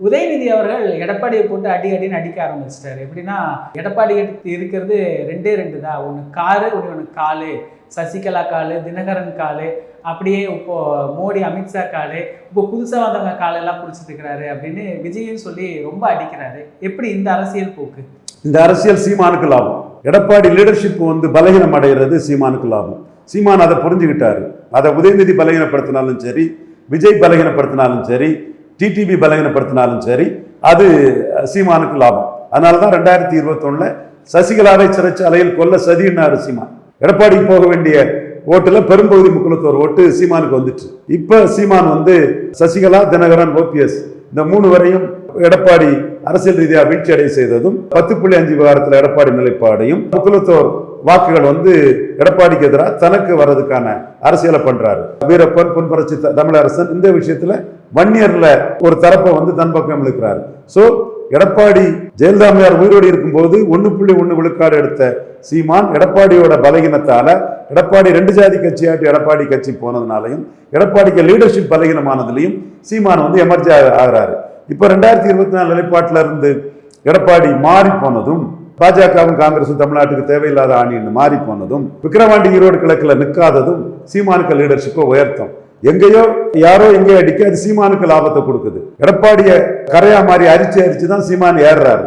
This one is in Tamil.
உதயநிதி அவர்கள் எடப்பாடியை போட்டு அடி அடின்னு அடிக்க ஆரம்பிச்சிட்டாரு. எப்படின்னா, எடப்பாடி இருக்கிறது ரெண்டே ரெண்டு தான். ஒன்று காரு, ஒன்று காலு. சசிகலா காலு, தினகரன் காலு, அப்படியே இப்போ மோடி, அமித்ஷா காலு, இப்போ புதுசாக வந்தவங்க காலெல்லாம் பிடிச்சிட்டு இருக்கிறாரு அப்படின்னு விஜயும் சொல்லி ரொம்ப அடிக்கிறாரு. எப்படி இந்த அரசியல் போக்கு? இந்த அரசியல் சீமானுக்கு லாபம். எடப்பாடி லீடர்ஷிப் பலகீனம் அடைகிறது சீமானுக்கு லாபம். சீமான் அதை புரிஞ்சுக்கிட்டாரு. அதை உதயநிதி பலகீனப்படுத்தினாலும் சரி, விஜய் பலகீனப்படுத்தினாலும் சரி, டிடிவி பலகீனப்படுத்தினாலும் சரி, அது சீமானுக்கு லாபம். அதனால தான் 2021 சசிகலாவை சிறைச்சாலையில் கொல்ல சதினாரு சீமான். எடப்பாடிக்கு போக வேண்டிய ஓட்டுல பெரும்பகுதி முக்குளத்தோர் ஓட்டு சீமானுக்கு வந்துச்சு. இப்ப சீமான் சசிகலா, தினகரன், ஓபிஎஸ் இந்த 3 வரையும் எடப்பாடி அரசியல் ரீதியாக வீழ்ச்சி அடைய செய்ததும் 10.5 விவகாரத்தில் எடப்பாடி நிலைப்பாடையும் முக்குளத்தோர் வாக்குகள் எடப்பாடிக்கு எதிராக தனக்கு வர்றதுக்கான அரசியலை பண்றாரு. வீரப்பன், பொன்பரட்சி தமிழரசன் இந்த விஷயத்துல வன்னியர்ல ஒரு தரப்பை தன் பக்கம் இழுக்கிறாரு. சோ எடப்பாடி ஜெயலலிதாமையார் உயிரோடு இருக்கும்போது 1.1 விழுக்காடு எடுத்த சீமான் எடப்பாடியோட பலகீனத்தால, எடப்பாடி 2 ஜாதி கட்சியாட்டு எடப்பாடி கட்சி போனதுனாலையும், எடப்பாடிக்கு லீடர்ஷிப் பலகீனமானதுலையும் சீமான் எமர்ஜி ஆகிறாரு. இப்ப 2024 நிலைப்பாட்டில இருந்து எடப்பாடி மாறி போனதும், பாஜகவும் காங்கிரசும் தமிழ்நாட்டுக்கு தேவையில்லாத ஆணின்னு மாறி போனதும், விக்கிரவாண்டி ஈரோடு கிழக்குல நிற்காததும் சீமானுக்கு லீடர்ஷிப்பை உயர்த்தும். எங்கேயோ யாரோ எங்கேயோ அடிக்க அது சீமானுக்கு லாபத்தை கொடுக்குது. எடப்பாடிய கரையா மாறி அரிச்சு தான் சீமான் ஏறுறாரு.